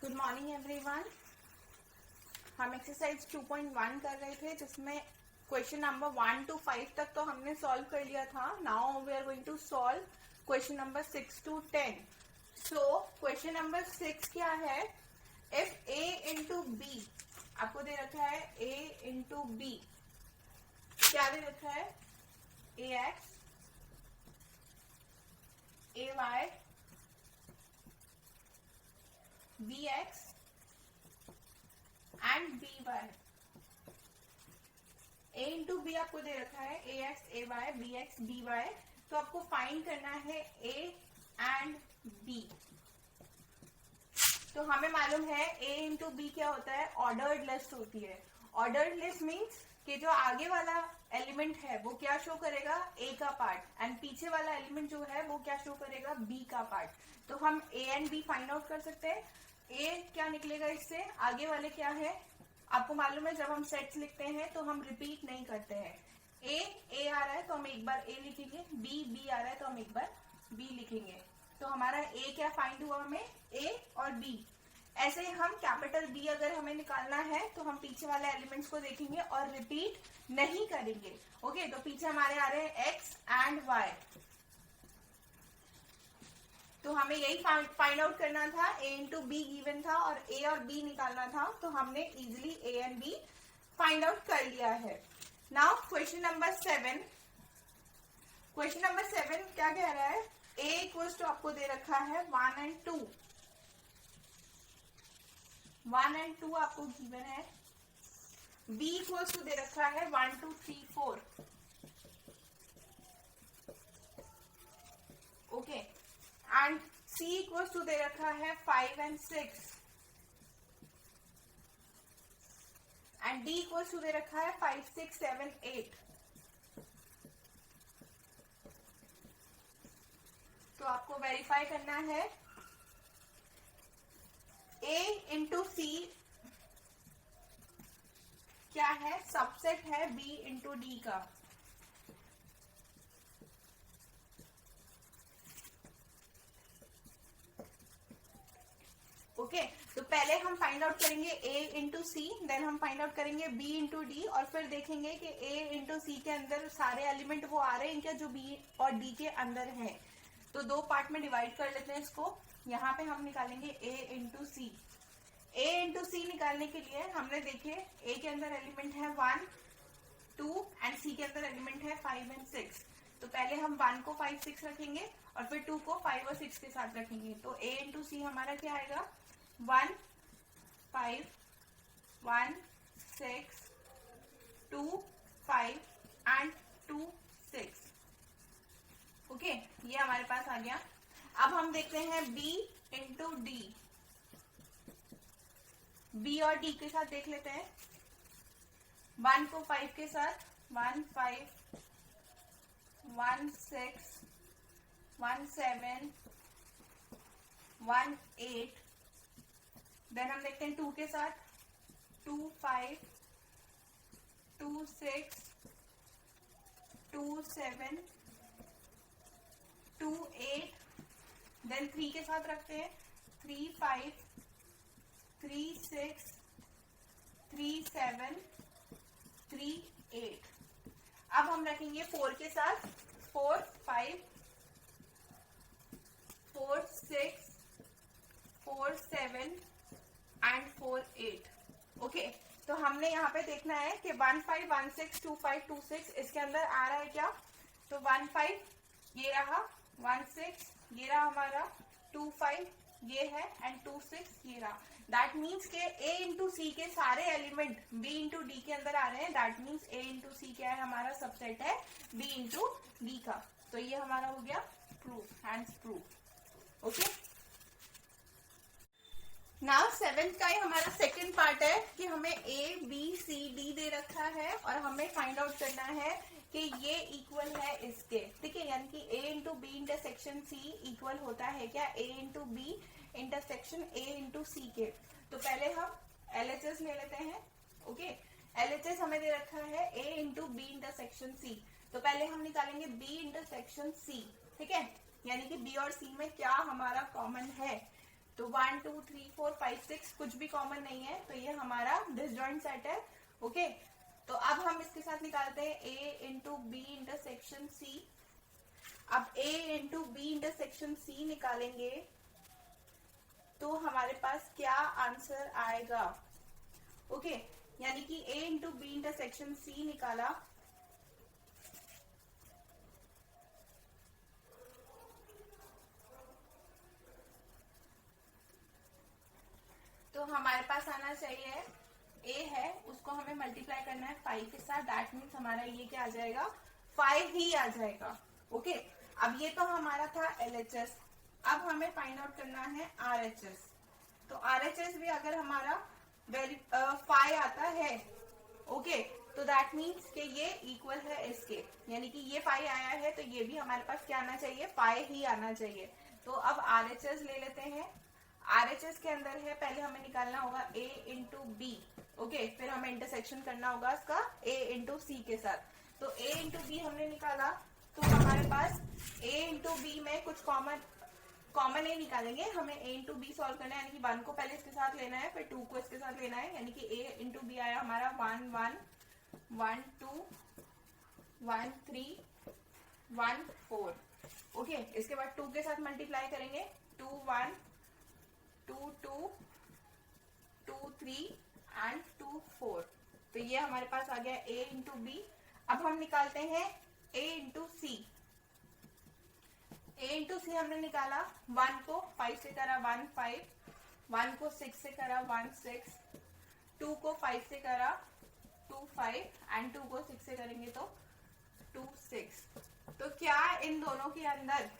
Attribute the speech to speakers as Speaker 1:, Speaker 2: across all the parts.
Speaker 1: Good morning everyone. हम exercise 2.1 कर रहे थे जिसमें क्वेश्चन नंबर 1 to 5 तक तो हमने सॉल्व कर लिया था। Now we are going to solve question number 6 to 10। So question number 6 क्या है? इफ a इंटू बी, आपको दे रखा है a इंटू बी, क्या दे रखा है? ax, ay, bx and by। a into B आपको दे रखा है ax, ay, bx, by। तो आपको फाइंड करना है a एंड b। तो हमें मालूम है a इंटू बी क्या होता है? ऑर्डर्ड लिस्ट होती है। ऑर्डर्ड लिस्ट मीन्स कि जो आगे वाला एलिमेंट है वो क्या शो करेगा? a का पार्ट, एंड पीछे वाला एलिमेंट जो है वो क्या शो करेगा? b का पार्ट। तो हम a and b find out कर सकते हैं। a क्या निकलेगा इससे? आगे वाले क्या है? आपको मालूम है जब हम सेट्स लिखते हैं तो हम रिपीट नहीं करते हैं। a आ रहा है तो हम एक बार a लिखेंगे, b आ रहा है तो हम एक बार b लिखेंगे। तो हमारा a क्या फाइंड हुआ? हमें a और b। ऐसे ही हम कैपिटल B अगर हमें निकालना है तो हम पीछे वाले एलिमेंट्स को देखेंगे और रिपीट नहीं करेंगे। ओके, तो पीछे हमारे आ रहे हैं x एंड y। तो हमें यही फाइंड आउट करना था। a इंटू बी गिवन था और a और b निकालना था, तो हमने easily a and b find out कर लिया है। Now question number 7। Question number 7 क्या कह रहा है? a इक्वल्स टू आपको दे रखा है 1 एंड 2। 1 एंड 2 आपको गिवन है। b इक्वल्स टू दे रखा है 1 2 3 4। Okay, and c equals to दे रखा है 5 and 6, and d equals to दे रखा है 5 6 7 8। तो आपको वेरीफाई करना है a इंटू सी क्या है? सबसेट है b इंटू डी का। ओके, तो पहले हम फाइंड आउट करेंगे a इंटू सी, देन हम फाइंड आउट करेंगे b इंटू डी, और फिर देखेंगे कि a इंटू सी के अंदर सारे एलिमेंट वो आ रहे हैं क्या जो b और d के अंदर हैं। तो दो पार्ट में डिवाइड कर लेते हैं इसको। यहाँ पे हम निकालेंगे a into C. a into C निकालने के लिए हमने देखे a के अंदर एलिमेंट है 1 2 एंड c के अंदर एलिमेंट है 5 एंड 6। तो पहले हम 1 को 5 6 रखेंगे और फिर 2 को 5 और 6 के साथ रखेंगे। तो a इंटू सी हमारा क्या आएगा? 1 5 1 6 2 5 एंड 2 6। ओके, ये हमारे पास आ गया। अब हम देखते हैं b इंटू डी। b और d के साथ देख लेते हैं। 1 को 5 के साथ 1 5 1 6 1 7 1 8। देन हम देखते हैं 2 के साथ 2 5 2 6 2 7 2 8। देन 3 के साथ रखते हैं 3 5 3 6 3 7 3 8। अब हम रखेंगे 4 के साथ 4 5 4 6 4 7 एंड 4 8। ओके, तो हमने यहाँ पे देखना है कि 1 5 1 6 2 5 2 6 इसके अंदर आ रहा है क्या? तो 1 5 ये रहा, 1 6 ये रहा हमारा, 2 5 ये है एंड 2 6 ये रहा। दैट मीन्स के a इंटू सी के सारे एलिमेंट b इंटू डी के अंदर आ रहे हैं। दैट मीन्स a इंटू सी क्या है? हमारा सबसेट है b इंटू डी का। तो ये हमारा हो गया proof, hands proof. Okay, now 7th का ही हमारा सेकंड पार्ट है कि हमें a b c d दे रखा है और हमें फाइंड आउट करना है कि ये इक्वल है इसके। ठीक है, यानी कि a into B intersection c equal होता है क्या? a into B intersection a into C के। तो पहले हम LHS ले लेते हैं। ओके, LHS हमें दे रखा है a into B intersection c। तो पहले हम निकालेंगे b इंटरसेक्शन c। ठीक है, यानी कि b और c में क्या हमारा कॉमन है। तो 1 2 3 4 5 6 कुछ भी कॉमन नहीं है, तो ये हमारा डिसजॉइंट सेट है। ओके, तो अब हम इसके साथ निकालते हैं A into B intersection C. अब A into B intersection C निकालेंगे तो हमारे पास क्या आंसर आएगा। ओके, यानी कि A into B intersection C निकाला तो हमारे पास आना चाहिए A है, उसको हमें मल्टीप्लाई करना है 5 के साथ। दैट मीन्स हमारा ये क्या आ जाएगा, 5 ही आ जाएगा। ओके, अब ये तो हमारा था LHS, अब हमें फाइंड आउट करना है RHS। तो RHS भी अगर हमारा 5 आता है, ओके, तो दैट मीन्स कि ये इक्वल है इसके, यानी कि ये 5 आया है तो ये भी हमारे पास क्या आना चाहिए, 5 ही आना चाहिए। तो अब RHS ले लेते हैं। RHS के अंदर है, पहले हमें निकालना होगा A इंटू बी। ओके, फिर हमें इंटरसेक्शन करना होगा इसका A इंटू सी के साथ। तो A इंटू बी हमने निकाला तो हमारे पास A इंटू बी में कुछ कॉमन A निकालेंगे। हमें A इंटू बी सॉल्व करना है, यानी कि 1 को पहले इसके साथ लेना है, फिर 2 को इसके साथ लेना है, यानी कि A इंटू बी आया हमारा 1 1 1 2 1 3 1 4। ओके, इसके बाद 2 के साथ मल्टीप्लाई करेंगे, 2 1 2 2 2 3 एंड 2 4। तो ये हमारे पास आ गया A इंटू बी। अब हम निकालते हैं A into C. A into C हमने निकाला, 1 को 5 से करा 1 5, 1 को 6 से करा 1 6, 2 को 5 से करा 2 5 एंड 2 को 6 से करेंगे तो 2 6। तो क्या इन दोनों के अंदर,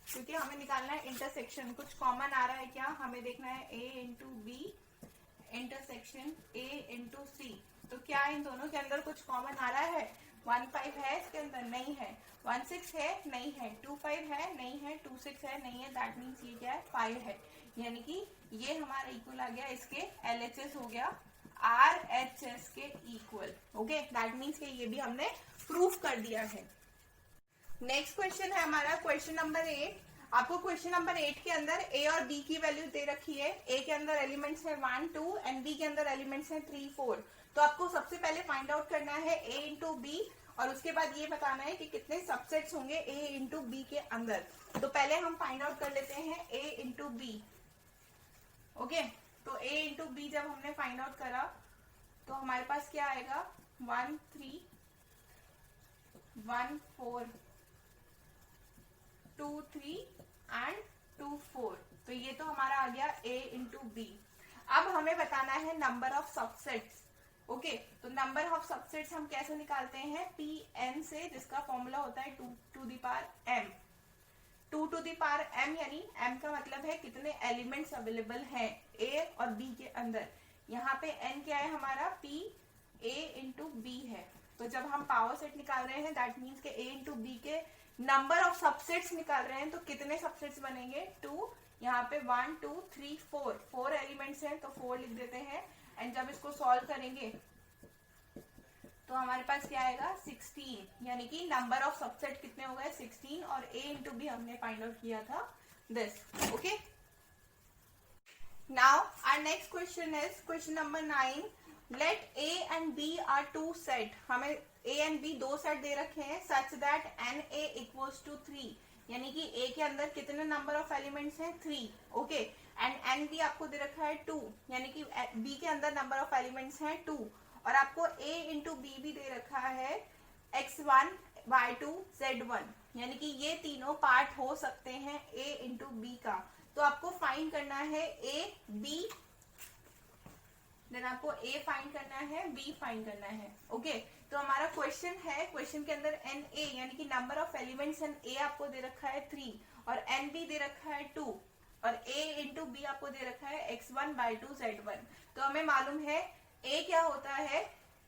Speaker 1: क्योंकि हमें निकालना है इंटरसेक्शन, कुछ कॉमन आ रहा है क्या, हमें देखना है A into B intersection A into C. तो क्या इन दोनों के अंदर कुछ कॉमन आ रहा है। 1 5 है इसके अंदर, नहीं है। 1 6 है, नहीं है। 2 5 है, नहीं है। 2 6 है, नहीं है। दैट मीन्स ये क्या है, 5 है, यानी कि ये हमारा इक्वल आ गया, इसके LHS हो गया RHS के इक्वल। ओके, दैट मीन्स कि ये भी हमने प्रूफ कर दिया है। नेक्स्ट क्वेश्चन है हमारा क्वेश्चन नंबर 8। आपको क्वेश्चन नंबर 8 के अंदर A और B की वैल्यू दे रखी है। A के अंदर एलिमेंट्स है 1 2 एंड B के अंदर एलिमेंट्स है 3 4। तो आपको सबसे पहले फाइंड आउट करना है A इंटू बी, और उसके बाद ये बताना है कि कितने सबसेट्स होंगे A इंटू बी के अंदर। तो पहले हम फाइंड आउट कर लेते हैं A इंटू बी। ओके, तो A इंटू बी जब हमने फाइंड आउट करा तो हमारे पास क्या आएगा, 1 3 1 4 2 3 एंड 2 4। तो ये तो हमारा आ गया A इंटू बी। अब हमें बताना है नंबर ऑफ सबसेट्स। ओके, तो नंबर ऑफ सबसेट्स हम कैसे निकालते हैं, Pn से, जिसका फॉर्मूला होता है 2 to the power m। 2 to the power m यानी m का मतलब है कितने एलिमेंट्स अवेलेबल हैं A और B के अंदर। यहाँ पे n क्या है हमारा, P A इंटू बी है। तो जब हम पावर सेट निकाल रहे हैं दैट मीन्स के A इंटू बी के नंबर ऑफ सबसेट्स निकाल रहे हैं, तो कितने सबसेट्स बनेंगे, 2। यहाँ पे 1 2 3 4 एलिमेंट्स हैं तो 4 लिख देते हैं। एंड जब इसको सॉल्व करेंगे तो हमारे पास क्या आएगा, 16, यानी कि नंबर ऑफ सबसेट कितने हो गए, 16। और A इंटू बी हमने फाइंड आउट किया था this. Okay, now our next question is question number 9। Let A and B are two set. हमें A एंड B दो सेट दे रखे हैं such that NA equals to 3, यानी कि A के अंदर कितने नंबर ऑफ एलिमेंट्स हैं, 3। ओके, एंड NB आपको दे रखा है 2, यानी कि B के अंदर नंबर ऑफ एलिमेंट्स हैं 2। और आपको A इंटू बी भी दे रखा है x1 y2 z1, यानी कि ये तीनों पार्ट हो सकते हैं A इंटू बी का। तो आपको फाइंड करना है A B, देन आपको A फाइंड करना है, B फाइंड करना है। ओके, तो हमारा क्वेश्चन है, क्वेश्चन के अंदर NA यानी कि number of elements in A आपको दे रखा है 3 और NB दे रखा है 2 और A इंटू बी आपको दे रखा है x1 y2 z1। तो हमें मालूम है A क्या होता है,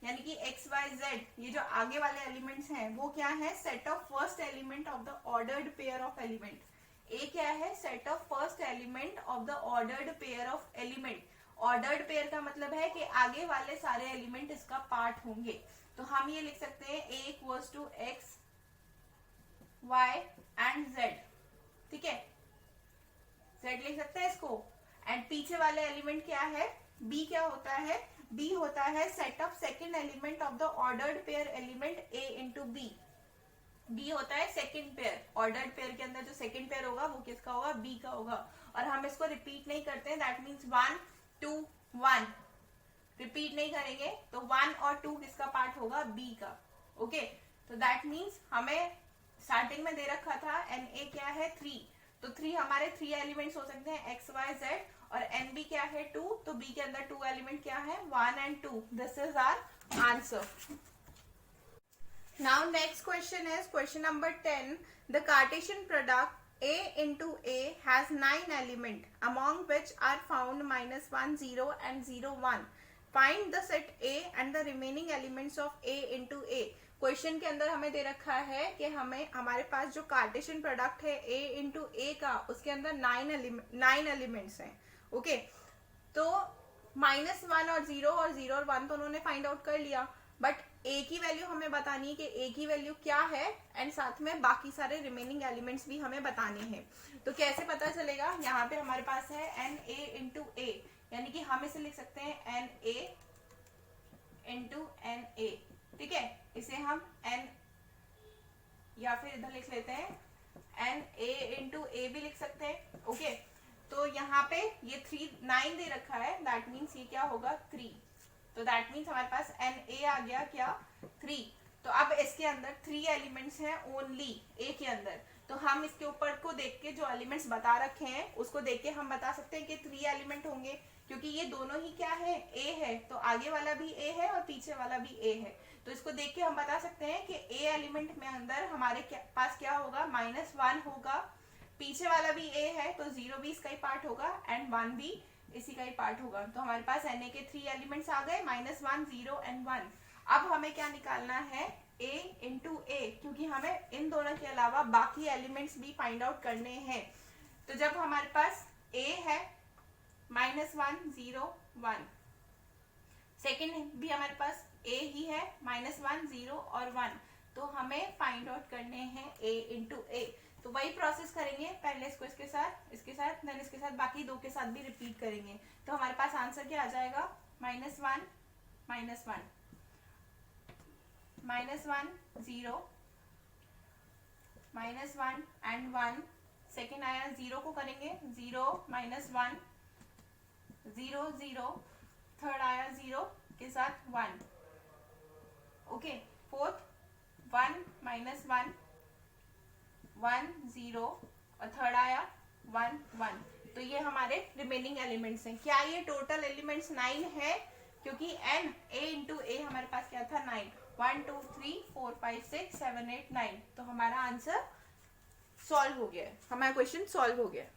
Speaker 1: यानी कि x y z, ये जो आगे वाले एलिमेंट्स हैं वो क्या है, set of first element of the ordered pair of element. A क्या है, set of first element of the ordered pair of element. Ordered pair का मतलब है कि आगे वाले सारे एलिमेंट इसका पार्ट होंगे। तो हम ये लिख सकते हैं A equals to x y and z। ठीक है, z लिख सकते हैं इसको। एंड पीछे वाले एलिमेंट क्या है, बी क्या होता है, बी होता है set of second element of the ordered pair element A into B. B होता है सेकेंड पेयर, ऑर्डर्ड पेयर के अंदर जो सेकेंड पेयर होगा वो किसका होगा, बी का होगा। और हम इसको रिपीट नहीं करते, दैट मीन्स 1 2 1 रिपीट नहीं करेंगे, तो 1 और 2 किसका पार्ट होगा, बी का। ओके, तो दैट मीन्स हमें स्टार्टिंग में दे रखा था एन ए क्या है 3, तो 3 हमारे 3 एलिमेंट्स हो सकते हैं एक्स वाई जेड, और एन बी क्या है 2, तो बी के अंदर 2 एलिमेंट क्या है 1 and 2। This is our answer. Now next question is question number 10. The Cartesian product A into A has 9 elements, among which are found -1 0 and 0 1. Find the set A and the remaining elements of A into A. Question के अंदर हमें दे रखा है कि हमारे पास जो Cartesian product है A into A का, उसके अंदर 9 एलिमेंट्स हैं। ओके, तो -1 और 0 और 1 तो उन्होंने फाइंड आउट कर लिया, बट ए की वैल्यू हमें बतानी है कि ए की वैल्यू क्या है, एंड साथ में बाकी सारे रिमेनिंग एलिमेंट्स भी हमें बताने हैं। तो कैसे पता चलेगा, यहाँ पे हमारे पास है एन ए इंटू ए, यानी कि हम इसे लिख सकते हैं N A into N A. ठीक है, इसे हम एन, या फिर इधर लिख लेते हैं एन ए इंटू ए भी लिख सकते हैं। ओके, तो यहाँ पे ये 9 दे रखा है, दैट मीन्स ये क्या होगा 3, तो दैट मीन्स हमारे पास एन ए आ गया क्या 3। तो अब इसके अंदर 3 एलिमेंट्स हैं ओनली ए के अंदर, तो हम इसके ऊपर को देख के जो एलिमेंट्स बता रखे हैं उसको देख के हम बता सकते हैं कि 3 एलिमेंट होंगे, क्योंकि ये दोनों ही क्या है ए है, तो आगे वाला भी ए है और पीछे वाला भी ए है। तो इसको देख के हम बता सकते हैं कि ए एलिमेंट में अंदर हमारे पास क्या होगा -1 होगा, पीछे वाला भी ए है तो 0 भी इसका ही पार्ट होगा, एंड 1 भी इसी का ही पार्ट होगा। तो हमारे पास Na के 3 एलिमेंट्स आ गए, -1 0 and 1। अब हमें क्या निकालना है A इंटू ए, क्योंकि हमें इन दोनों के अलावा बाकी एलिमेंट्स भी फाइंड आउट करने हैं। तो जब हमारे पास A है -1 0 1, सेकेंड भी हमारे पास A ही है -1 0 और 1, तो हमें फाइंड आउट करने हैं A इंटू ए। तो वही प्रोसेस करेंगे, पहले इसको इसके साथ देन इसके साथ, बाकी 2 के साथ भी रिपीट करेंगे। तो हमारे पास आंसर क्या आ जाएगा -1 -1 0 -1 and 1, सेकेंड आया 0 को करेंगे 0 -1 0 0, थर्ड आया 0 के साथ 1। ओके, फोर्थ 1 -1 1 0 और थर्ड आया 1 1। तो ये हमारे रिमेनिंग एलिमेंट्स हैं। क्या ये टोटल एलिमेंट्स 9 है, क्योंकि एन ए इंटू ए हमारे पास क्या था 9, 1 2 3 4 5 6 7 8 9। तो हमारा आंसर सॉल्व हो गया है, हमारा क्वेश्चन सॉल्व हो गया है।